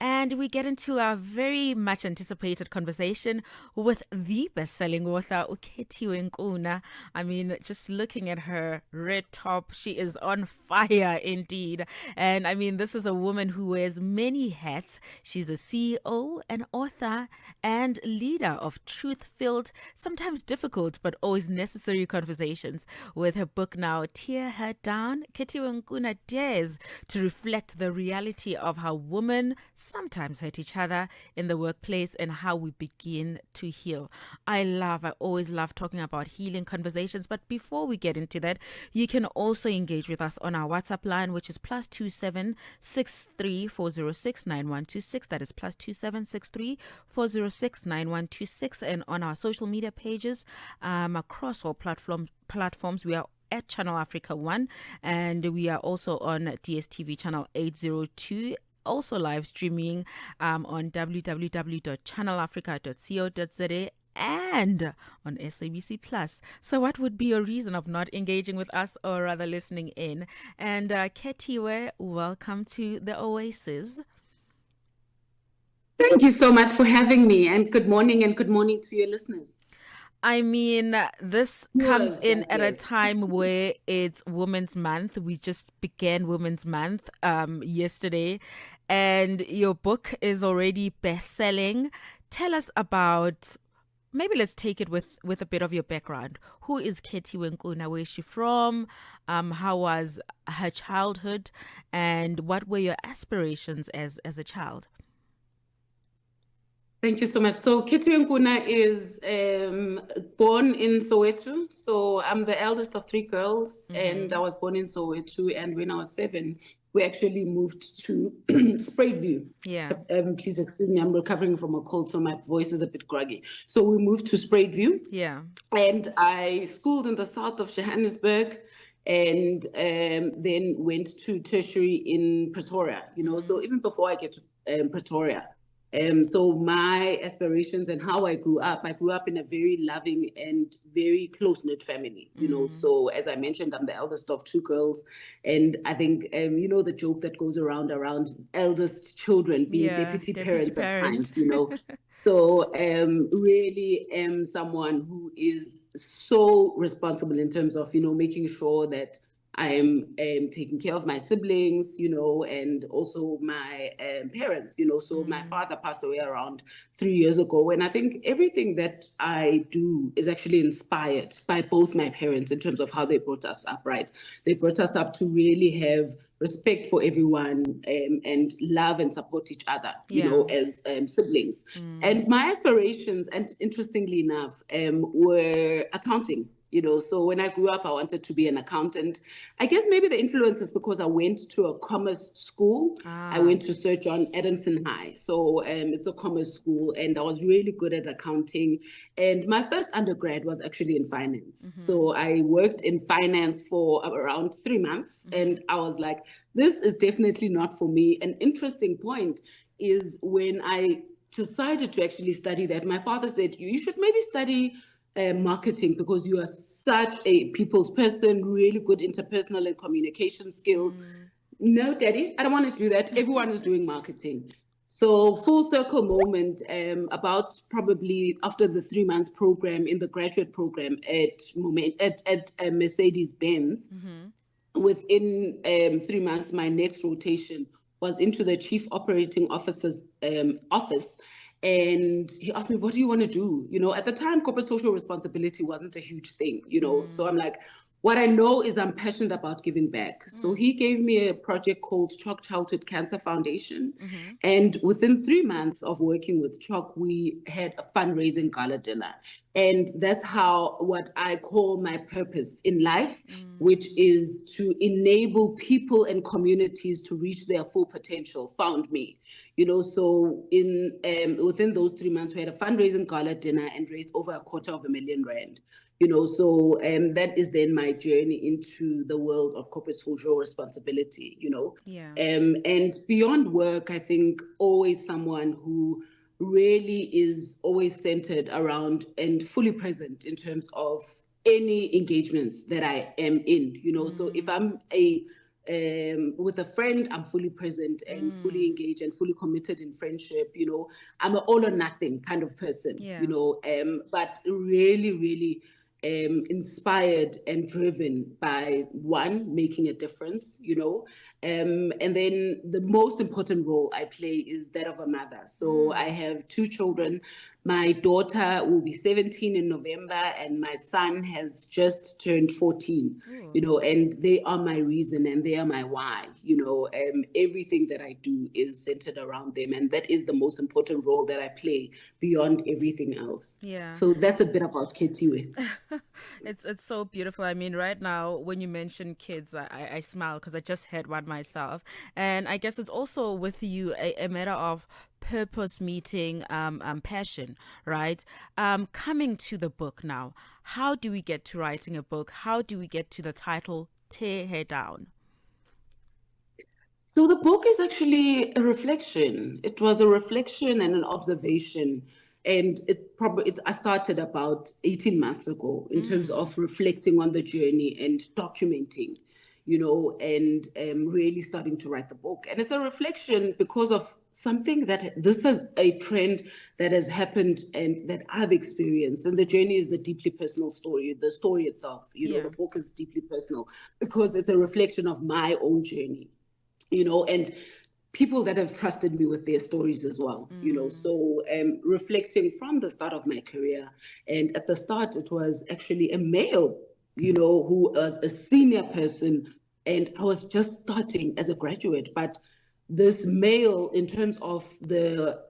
and we get into our very much anticipated conversation with the best-selling author Khethiwe Nkuna. I mean, just looking at her red top, she is on fire indeed. And I mean, this is a woman who wears many hats. She's a CEO, an author, and leader of truth-filled, sometimes difficult but always necessary conversations. With her book now, Tear Her Down, Khethiwe Nkuna dares to reflect the reality of how women sometimes hurt each other in the workplace and how we begin to heal. I always love talking about healing conversations. But before we get into that, you can also engage with us on our WhatsApp line, which is +27634069126. That is +27634069126. And on our social media pages, across all platforms, we are at Channel Africa 1, and we are also on DSTV channel 802, also live streaming on www.channelafrica.co.za and on SABC Plus. So what would be your reason of not engaging with us, or rather listening in? And Khethiwe, welcome to the Oasis. Thank you so much for having me, and good morning to your listeners. I mean, this comes in at a time where it's Women's Month. We just began Women's Month yesterday, and your book is already best-selling. Tell us about, maybe let's take it with a bit of your background. Who is Khethiwe Nkuna? Where is she from? How was her childhood? And what were your aspirations as a child? Thank you so much. So Khethiwe Nkuna is born in Soweto. So I'm the eldest of three girls, and I was born in Soweto. And when I was 7, we actually moved to Spruitview. Yeah. Please excuse me, I'm recovering from a cold, so my voice is a bit groggy. So we moved to Spruitview. Yeah. And I schooled in the south of Johannesburg, and then went to tertiary in Pretoria. So even before I get to Pretoria. So my aspirations and how I grew up in a very loving and very close-knit family, So as I mentioned, I'm the eldest of 2 girls. And I think, the joke that goes around eldest children being deputy parents at times, So really am someone who is so responsible in terms of, making sure that I'm taking care of my siblings, and also my parents, So my father passed away around 3 years ago. And I think everything that I do is actually inspired by both my parents in terms of how they brought us up, right? They brought us up to really have respect for everyone, and love and support each other, as siblings. And my aspirations, and interestingly enough, were accounting. So when I grew up, I wanted to be an accountant. I guess maybe the influence is because I went to a commerce school. I went to Sir John Adamson High. So it's a commerce school, and I was really good at accounting. And my first undergrad was actually in finance. So I worked in finance for around 3 months, and I was like, this is definitely not for me. An interesting point is when I decided to actually study that, my father said, you should maybe study marketing, because you are such a people's person, really good interpersonal and communication skills. No, Daddy, I don't want to do that. Everyone is doing marketing. So full circle moment, about probably after the 3 months program in the graduate program at Mercedes-Benz, within 3 months, my next rotation was into the chief operating officer's office. And he asked me, what do you want to do? At the time, corporate social responsibility wasn't a huge thing, So I'm like, what I know is I'm passionate about giving back. So he gave me a project called CHOC Childhood Cancer Foundation. And within 3 months of working with CHOC, we had a fundraising gala dinner. And that's how, what I call my purpose in life, which is to enable people and communities to reach their full potential, found me. So within those 3 months, we had a fundraising gala dinner and raised over R250,000 rand. So that is then my journey into the world of corporate social responsibility, Yeah. And beyond work, I think always someone who really is always centered around and fully present in terms of any engagements that I am in, So if I'm a with a friend, I'm fully present and fully engaged and fully committed in friendship. I'm an all or nothing kind of person, Yeah. but really, really inspired and driven by one, making a difference, and then the most important role I play is that of a mother. So I have two children. My daughter will be 17 in November, and my son has just turned 14, Ooh. and they are my reason and they are my why. Everything that I do is centered around them, and that is the most important role that I play beyond everything else. Yeah. So that's a bit about Khethiwe. It's so beautiful. I mean, right now when you mention kids, I smile because I just had one myself, and I guess it's also with you a matter of purpose meeting passion, right? Coming to the book now, how do we get to writing a book? How do we get to the title Tear Her Down? So the book is actually a reflection. It was a reflection and an observation. And I started about 18 months ago in terms of reflecting on the journey and documenting, and really starting to write the book. And it's a reflection because of something that this is a trend that has happened and that I've experienced. And the journey is a deeply personal story. The story itself, Yeah. the book is deeply personal because it's a reflection of my own journey, and people that have trusted me with their stories as well, so reflecting from the start of my career. And at the start, it was actually a male, who was a senior person, and I was just starting as a graduate. But this male, in terms of the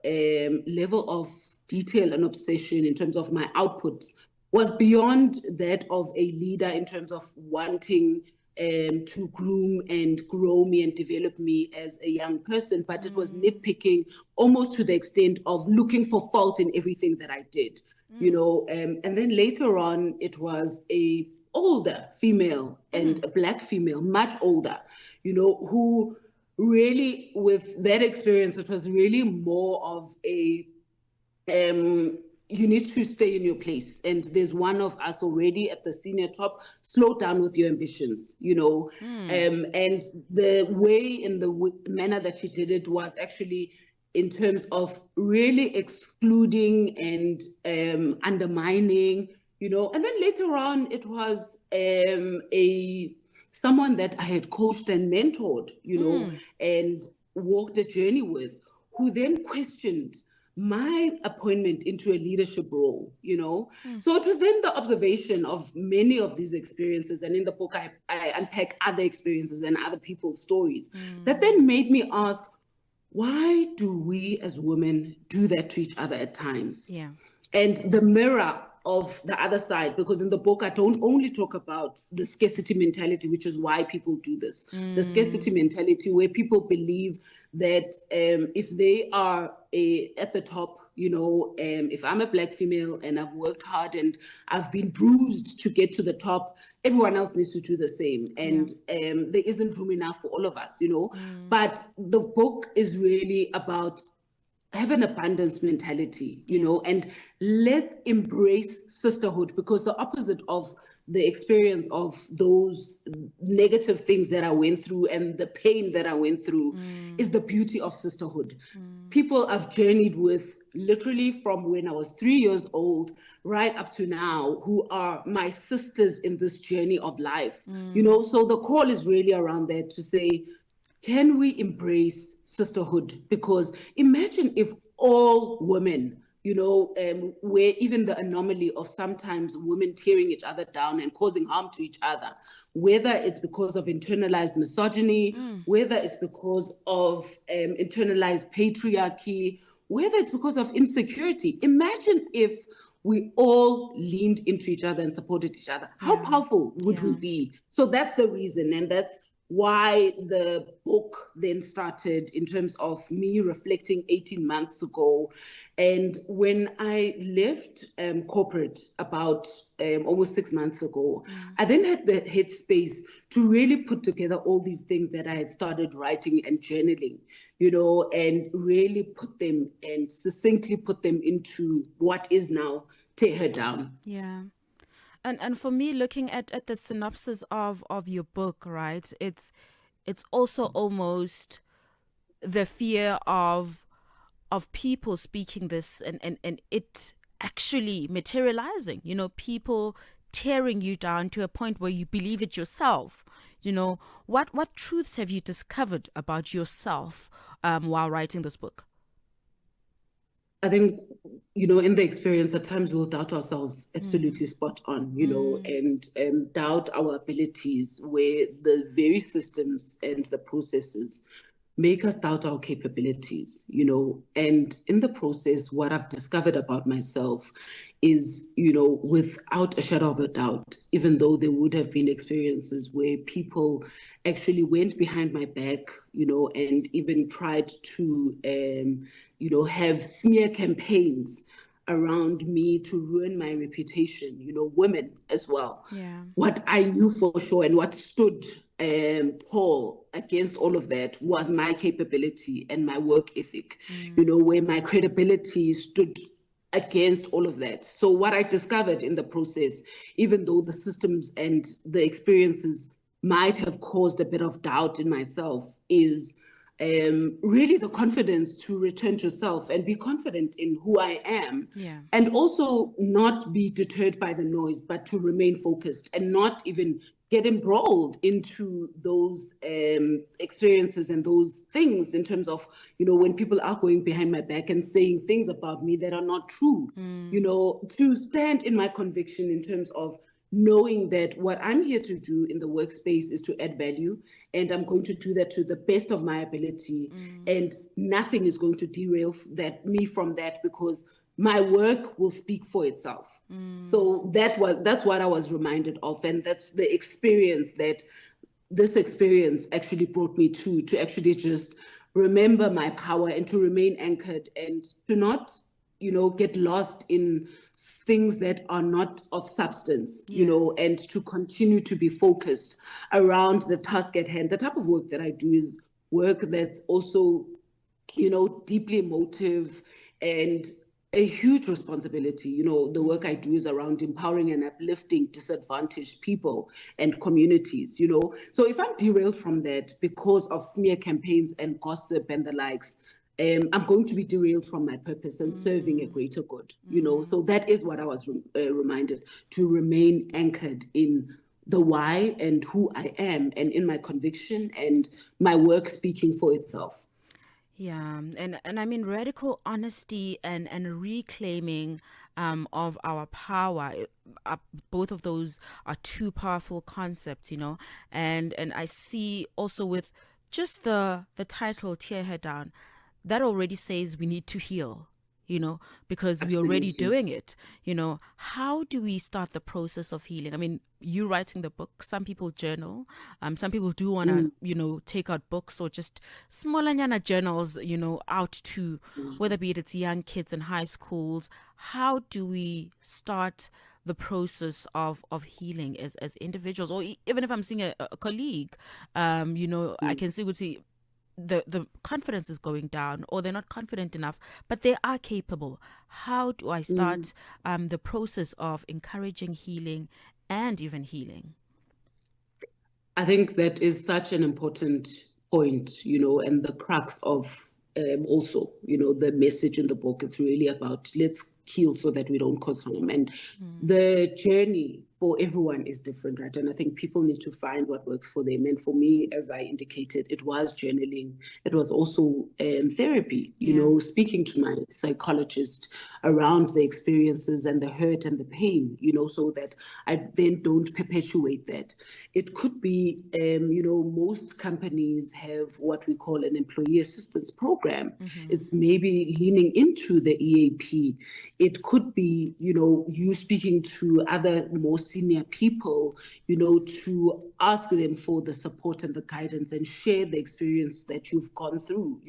level of detail and obsession in terms of my outputs, was beyond that of a leader in terms of wanting to groom and grow me and develop me as a young person. But it was nitpicking almost to the extent of looking for fault in everything that I did, and then later on, it was a older female and a Black female, much older, who really, with that experience, it was really more of a you need to stay in your place. And there's one of us already at the senior top. Slow down with your ambitions, and the way, in the manner that she did it, was actually in terms of really excluding and undermining, and then later on, it was a someone that I had coached and mentored, and walked a journey with, who then questioned my appointment into a leadership role, So it was then the observation of many of these experiences. And in the book, I unpack other experiences and other people's stories that then made me ask, why do we as women do that to each other at times? Yeah. And the mirror of the other side, because in the book, I don't only talk about the scarcity mentality, which is why people do this. The scarcity mentality, where people believe that if they are at the top, if I'm a Black female and I've worked hard and I've been bruised to get to the top, everyone else needs to do the same. And there isn't room enough for all of us, But the book is really about have an abundance mentality, and let's embrace sisterhood, because the opposite of the experience of those negative things that I went through and the pain that I went through is the beauty of sisterhood. People I've journeyed with literally from when I was 3 years old right up to now, who are my sisters in this journey of life, so the call is really around there to say, can we embrace sisterhood? Because imagine if all women, where even the anomaly of sometimes women tearing each other down and causing harm to each other, whether it's because of internalized misogyny, whether it's because of internalized patriarchy, whether it's because of insecurity. Imagine if we all leaned into each other and supported each other. How Yeah. powerful would we Yeah. be? So that's the reason, and that's why the book then started, in terms of me reflecting 18 months ago. And when I left corporate about almost 6 months ago, I then had the headspace to really put together all these things that I had started writing and journaling, and really put them and succinctly put them into what is now Tear Her Down. Yeah. And for me, looking at the synopsis of your book, right? it's also almost the fear of people speaking this and it actually materializing, people tearing you down to a point where you believe it yourself. What truths have you discovered about yourself while writing this book? I think, in the experience, at times we'll doubt ourselves, absolutely spot on, and doubt our abilities, where the very systems and the processes make us doubt our capabilities, and in the process, what I've discovered about myself is, without a shadow of a doubt, even though there would have been experiences where people actually went behind my back, and even tried to, have smear campaigns around me to ruin my reputation, women as well. Yeah. What I knew for sure and what stood tall against all of that was my capability and my work ethic, where my credibility stood against all of that. So what I discovered in the process, even though the systems and the experiences might have caused a bit of doubt in myself, is really the confidence to return to self and be confident in who I am. Yeah. And also not be deterred by the noise, but to remain focused and not even get embroiled into those experiences and those things, in terms of, when people are going behind my back and saying things about me that are not true, to stand in my conviction in terms of knowing that what I'm here to do in the workspace is to add value, and I'm going to do that to the best of my ability, and nothing is going to derail me from that, because my work will speak for itself. So that's what I was reminded of, and that's the experience that this experience actually brought me to actually just remember my power and to remain anchored and to not, get lost in things that are not of substance, and to continue to be focused around the task at hand. The type of work that I do is work that's also, deeply emotive and a huge responsibility. The work I do is around empowering and uplifting disadvantaged people and communities, So if I'm derailed from that because of smear campaigns and gossip and the likes, I'm going to be derailed from my purpose and serving a greater good, So that is what I was reminded, to remain anchored in the why and who I am, and in my conviction and my work speaking for itself. Yeah, and I mean radical honesty and reclaiming of our power. Both of those are two powerful concepts, and I see also with just the title "Tear Her Down," that already says we need to heal. Because we're already Absolutely. doing it. How do we start the process of healing? I mean, you writing the book, some people journal, some people do want to, take out books or just smallanyana journals, out to, whether be it's young kids in high schools. How do we start the process of healing as individuals, or even if I'm seeing a colleague, I can see the confidence is going down, or they're not confident enough, but they are capable. How do I start the process of encouraging healing and even healing? I think that is such an important point, and the crux of also, the message in the book. It's really about, let's heal so that we don't cause harm. And the journey for everyone is different, right? And I think people need to find what works for them. And for me, as I indicated, it was journaling. It was also therapy, speaking to my psychologist around the experiences and the hurt and the pain, so that I then don't perpetuate that. It could be, most companies have what we call an employee assistance program. It's maybe leaning into the EAP. It could be, you speaking to other more senior people, to ask them for the support and the guidance and share the experience that you've gone through,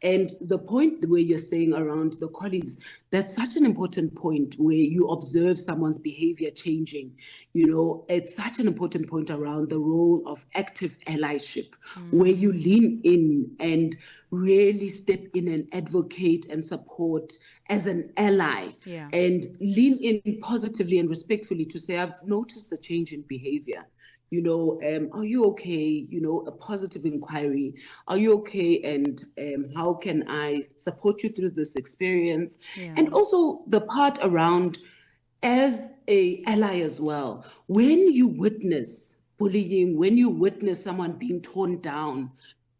And the point where you're saying around the colleagues, that's such an important point, where you observe someone's behavior changing. It's such an important point around the role of active allyship, where you lean in and really step in and advocate and support as an ally, Yeah. and lean in positively and respectfully to say, I've noticed a change in behavior. Are you okay? A positive inquiry. Are you okay? And how can I support you through this experience? Yeah. And also the part around, as a ally as well, when you witness bullying, when you witness someone being torn down,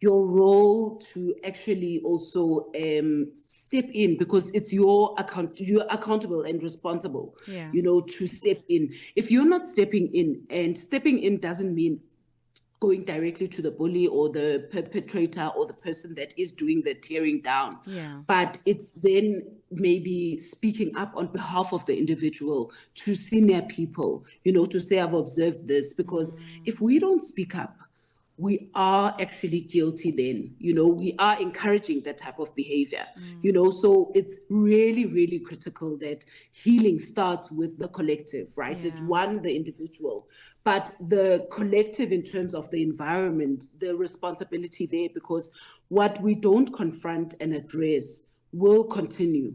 your role to actually also step in, because it's your account, you're accountable and responsible, Yeah. to step in. If you're not stepping in, and stepping in doesn't mean going directly to the bully or the perpetrator or the person that is doing the tearing down. Yeah. But it's then maybe speaking up on behalf of the individual to senior people, to say, I've observed this. Because if we don't speak up, we are actually guilty then. We are encouraging that type of behavior. So it's really, really critical that healing starts with the collective, right? It's Yeah. one, the individual, but the collective in terms of the environment, the responsibility there, because what we don't confront and address will continue,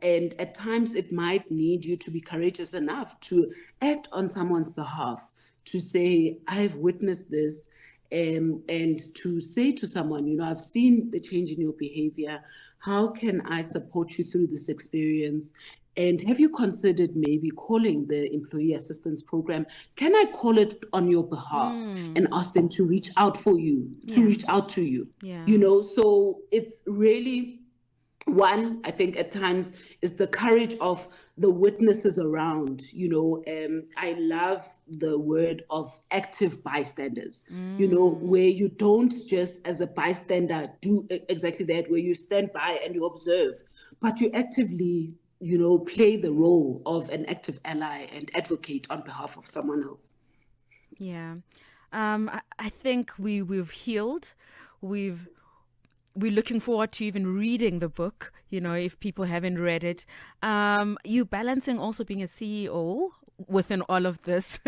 and at times it might need you to be courageous enough to act on someone's behalf, to say, I've witnessed this, and to say to someone, I've seen the change in your behavior. How can I support you through this experience? And have you considered maybe calling the employee assistance program? Can I call it on your behalf and ask them to reach out for you, to Yeah. reach out to you? Yeah. So it's really, one, I think at times, is the courage of the witnesses around. I love the word of active bystanders, where you don't just as a bystander do exactly that, where you stand by and you observe, but you actively, play the role of an active ally and advocate on behalf of someone else. Yeah. I think we've healed. We're looking forward to even reading the book, if people haven't read it. You balancing also being a CEO within all of this.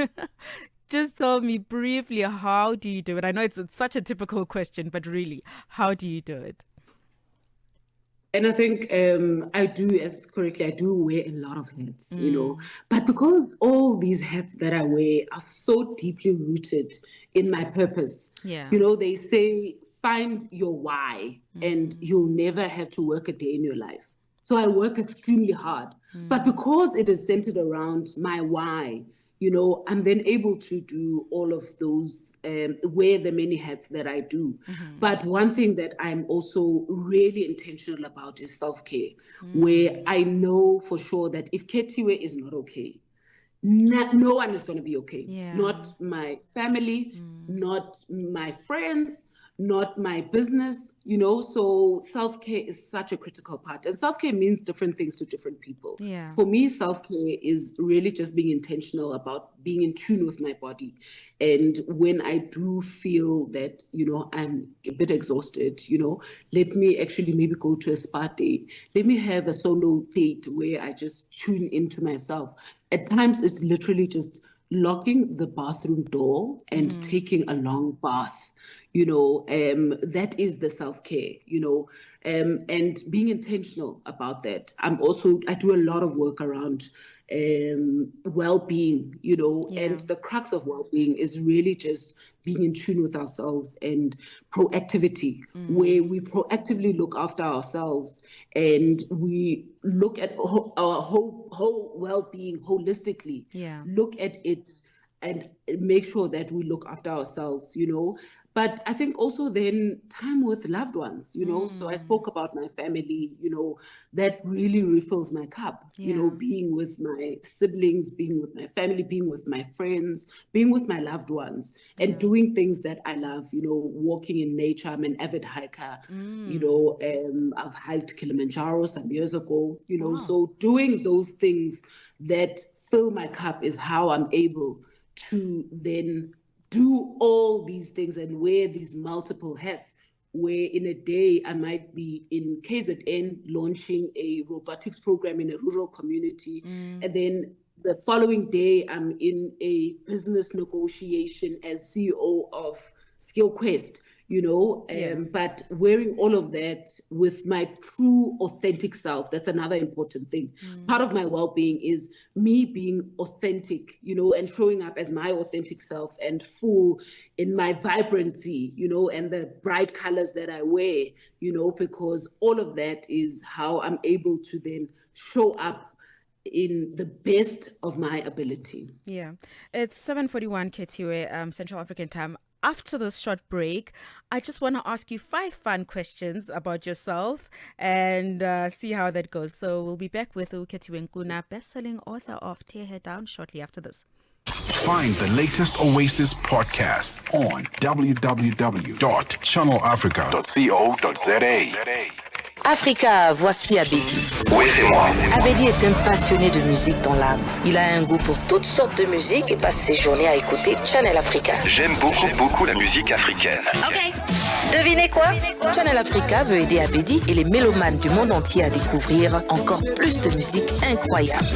Just tell me briefly, how do you do it? I know it's such a typical question, but really, how do you do it? And I think I do wear a lot of hats, but because all these hats that I wear are so deeply rooted in my purpose, Yeah. they say, find your why and you'll never have to work a day in your life. So I work extremely hard, but because it is centered around my why, I'm then able to do all of those, wear the many hats that I do. But one thing that I'm also really intentional about is self-care, where I know for sure that if Khethiwe is not okay, no one is going to be okay. Yeah. Not my family, not my friends, not my business, So self care is such a critical part. And self care means different things to different people. Yeah. For me, self care is really just being intentional about being in tune with my body. And when I do feel that, I'm a bit exhausted, let me actually maybe go to a spa day. Let me have a solo date where I just tune into myself. At times, it's literally just locking the bathroom door and taking a long bath. That is the self-care, and being intentional about that. I do a lot of work around well-being, Yeah. and the crux of well-being is really just being in tune with ourselves, and proactivity, where we proactively look after ourselves and we look at our whole well-being holistically, Yeah. look at it and make sure that we look after ourselves, But I think also then time with loved ones, So I spoke about my family, that really refills my cup, Yeah. being with my siblings, being with my family, being with my friends, being with my loved ones, and doing things that I love, walking in nature. I'm an avid hiker, I've hiked Kilimanjaro some years ago, Wow. So doing those things that fill my cup is how I'm able to then do all these things and wear these multiple hats, where in a day I might be in KZN launching a robotics program in a rural community, and then the following day I'm in a business negotiation as CEO of SkillQuest, Yeah. but wearing all of that with my true authentic self, that's another important thing. Part of my well-being is me being authentic, and showing up as my authentic self and full in my vibrancy, and the bright colors that I wear, because all of that is how I'm able to then show up in the best of my ability. Yeah. It's 7:41 Khethiwe, Central African time. After this short break, I just want to ask you 5 fun questions about yourself and see how that goes. So we'll be back with Khethiwe Nkuna, best-selling author of Tear Her Down, shortly after this. Find the latest Oasis podcast on www.channelafrica.co.za. Africa, voici Abedi. Oui, c'est moi. Abedi est un passionné de musique dans l'âme. Il a un goût pour toutes sortes de musique et passe ses journées à écouter Channel Africa. J'aime beaucoup la musique africaine. Ok. Devinez quoi? Channel Africa veut aider Abedi et les mélomanes du monde entier à découvrir encore plus de musique incroyable.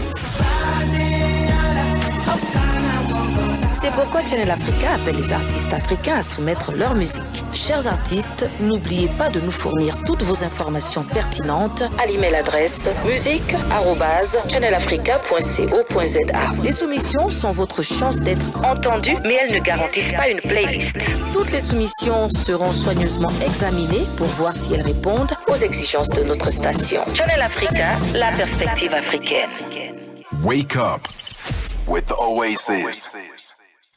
C'est pourquoi Channel Africa appelle les artistes africains à soumettre leur musique. Chers artistes, n'oubliez pas de nous fournir toutes vos informations pertinentes à l'email adresse musique@channelafrica.co.za. Les soumissions sont votre chance d'être entendues, mais elles ne garantissent pas une playlist. Toutes les soumissions seront soigneusement examinées pour voir si elles répondent aux exigences de notre station. Channel Africa, la perspective africaine. Wake up with Oasis.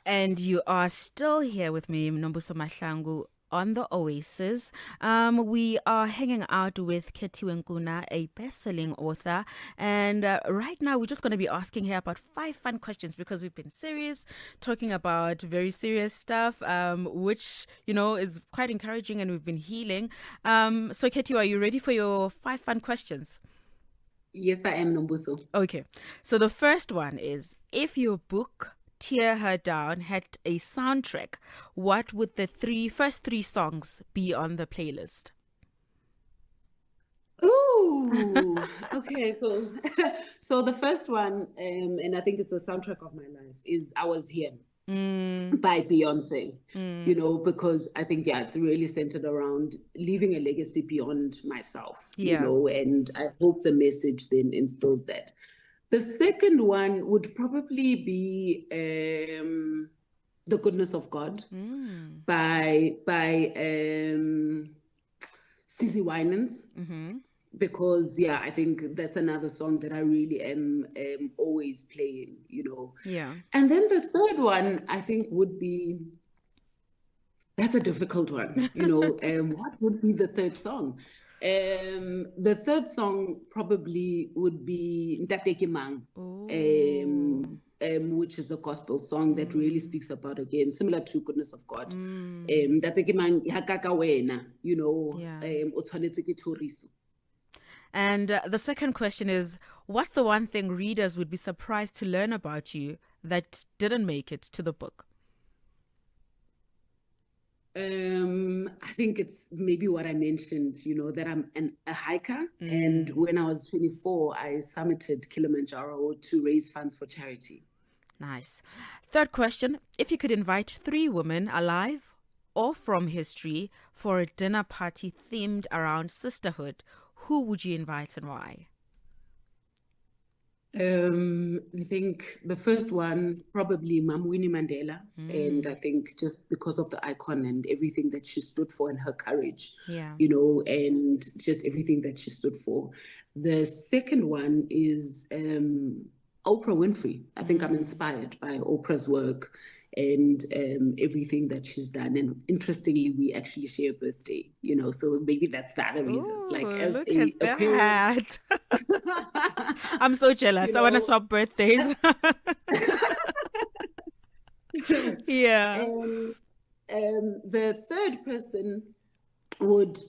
And you are still here with me, Nombuso Mahlangu, on the Oasis. We are hanging out with Khethiwe Nkuna, a best-selling author. And right now, we're just going to be asking her about 5 fun questions because we've been serious, talking about very serious stuff, which, is quite encouraging, and we've been healing. So, Khethiwe, are you ready for your 5 fun questions? Yes, I am, Nombuso. Okay. So the first one is, if your book Tear Her Down had a soundtrack, what would the first three songs be on the playlist? Ooh, okay. So, so the first one, and I think it's the soundtrack of my life, is "I Was Here" by Beyonce. Because I think it's really centered around leaving a legacy beyond myself. And I hope the message then instills that. The second one would probably be "The Goodness of God" by CeCe Winans, because I think that's another song that I really am always playing. And then the third one I think would be, that's a difficult one. What would be the third song? The third song probably would be Ntate Ke Mang, which is a gospel song that really speaks about, again, similar to Goodness of God. Ntate Ke Mang, ha ka ka wena, o tshwanetse ke thoriso. And the second question is, what's the one thing readers would be surprised to learn about you that didn't make it to the book? I think it's maybe what I mentioned, that I'm a hiker. And when I was 24, I summited Kilimanjaro to raise funds for charity. Nice. Third question, if you could invite 3 women, alive or from history, for a dinner party themed around sisterhood, who would you invite and why? I think the first one, probably Mam Winnie Mandela. And I think just because of the icon and everything that she stood for and her courage, and just everything that she stood for. The second one is Oprah Winfrey. I think I'm inspired by Oprah's work and everything that she's done. And interestingly, we actually share a birthday, so maybe that's the other reasons. Ooh, Like, as look a at that. I'm so jealous. I want to swap birthdays. Yeah. The third person would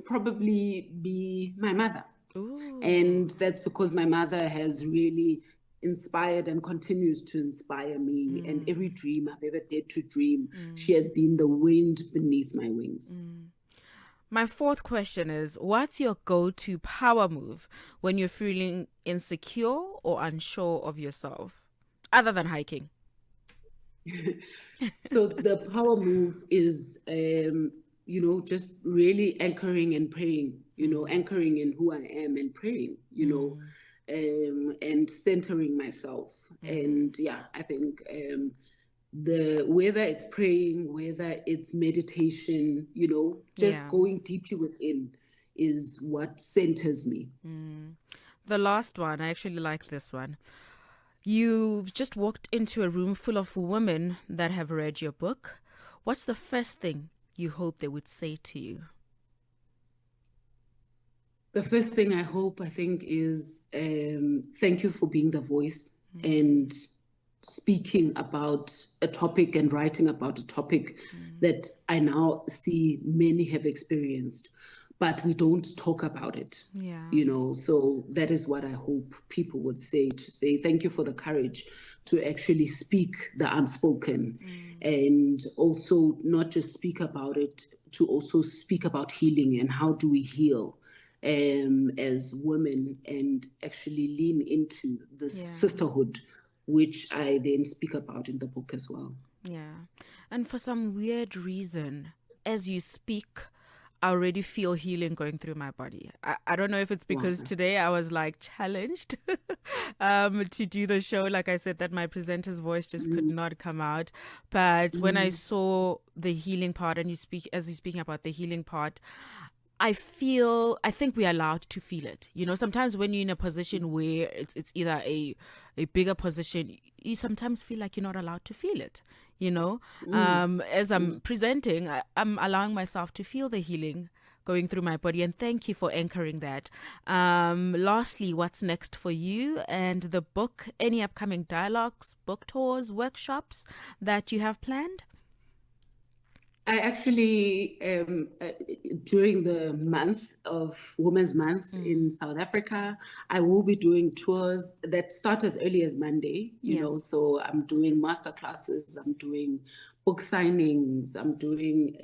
probably be my mother. Ooh. And that's because my mother has really inspired and continues to inspire me. And every dream I've ever dared to dream, she has been the wind beneath my wings. My fourth question is, what's your go-to power move when you're feeling insecure or unsure of yourself, other than hiking? So the power move is just really anchoring and praying, anchoring in who I am and praying, and centering myself. And I think whether it's praying, whether it's meditation, just going deeply within is what centers me. The last one, I actually like this one. You've just walked into a room full of women that have read your book. What's the first thing you hope they would say to you? The first thing I think, is thank you for being the voice and speaking about a topic and writing about a topic that I now see many have experienced, but we don't talk about it. So that is what I hope people would say, to say thank you for the courage to actually speak the unspoken, and also not just speak about it, to also speak about healing and how do we heal as women, and actually lean into this sisterhood, which I then speak about in the book as well. Yeah. And for some weird reason, as you speak, I already feel healing going through my body. I don't know if it's because today I was like challenged to do the show. Like I said, that my presenter's voice just could not come out. But when I saw the healing part, and as you're speaking about the healing part, I think we're allowed to feel it. Sometimes when you're in a position where it's either a bigger position, you sometimes feel like you're not allowed to feel it. As I'm presenting, I'm allowing myself to feel the healing going through my body. And thank you for anchoring that. Lastly, what's next for you and the book? Any upcoming dialogues, book tours, workshops that you have planned? I actually, during the month of Women's Month in South Africa, I will be doing tours that start as early as Monday, so I'm doing masterclasses, I'm doing book signings, I'm doing,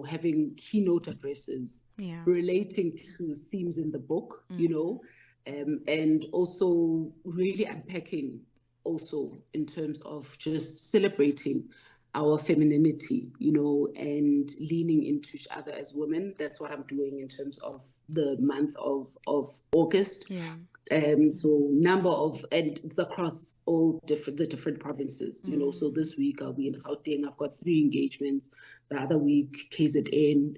having keynote addresses relating to themes in the book, and also really unpacking also in terms of just celebrating our femininity, and leaning into each other as women. That's what I'm doing in terms of the month of August. So and it's across all the different provinces, so this week I'll be in Gauteng. I've got 3 engagements. The other week, KZN,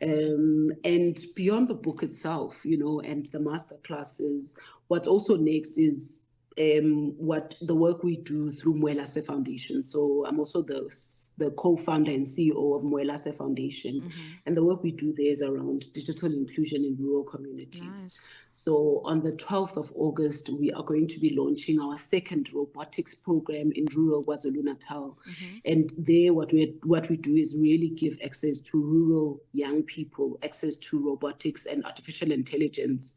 and beyond the book itself, and the master classes, what's also next is what the work we do through Mwelase Foundation. So I'm also the co-founder and CEO of Mwelase Foundation, and the work we do there is around digital inclusion in rural communities. Nice. So on the 12th of August, we are going to be launching our second robotics program in rural KwaZulu-Natal, and there what we do is really give access to rural young people, access to robotics and artificial intelligence,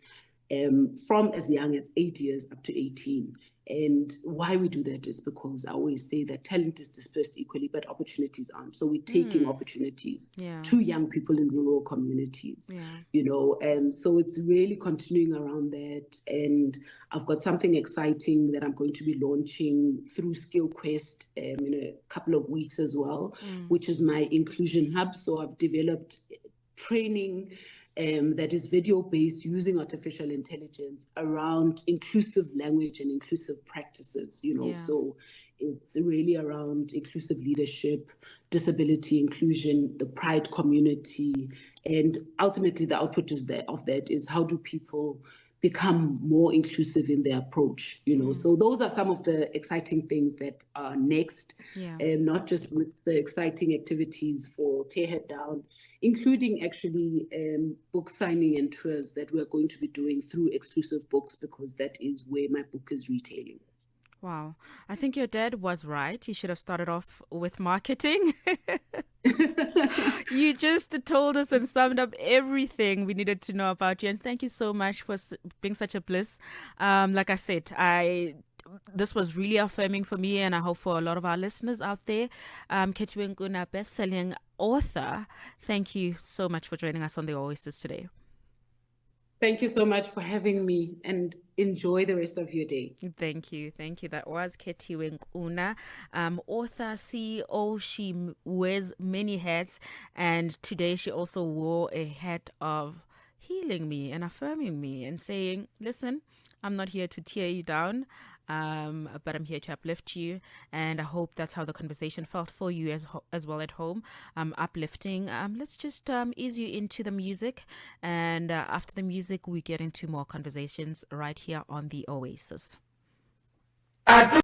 from as young as 8 years up to 18. And why we do that is because I always say that talent is dispersed equally, but opportunities aren't. So we're taking opportunities to young people in rural communities, so it's really continuing around that. And I've got something exciting that I'm going to be launching through Skill Quest in a couple of weeks as well, which is my inclusion hub. So I've developed training that is video-based using artificial intelligence around inclusive language and inclusive practices, So it's really around inclusive leadership, disability inclusion, the pride community, and ultimately the output of that is how do people become more inclusive in their approach, So those are some of the exciting things that are next, not just with the exciting activities for Tear Head Down, including actually book signing and tours that we're going to be doing through exclusive books, because that is where my book is retailing. Wow. I think your dad was right. You should have started off with marketing. You just told us and summed up everything we needed to know about you. And thank you so much for being such a bliss. Like I said, this was really affirming for me, and I hope for a lot of our listeners out there. Khethiwe Nkuna, best-selling author, thank you so much for joining us on The Oasis today. Thank you so much for having me, and enjoy the rest of your day. Thank you. Thank you. That was Khethiwe Nkuna, author, CEO. She wears many hats, and today she also wore a hat of healing me and affirming me and saying, listen, I'm not here to tear you down. But I'm here to uplift you, and I hope that's how the conversation felt for you as well at home. Uplifting. Let's just ease you into the music, and after the music, we get into more conversations right here on the Oasis.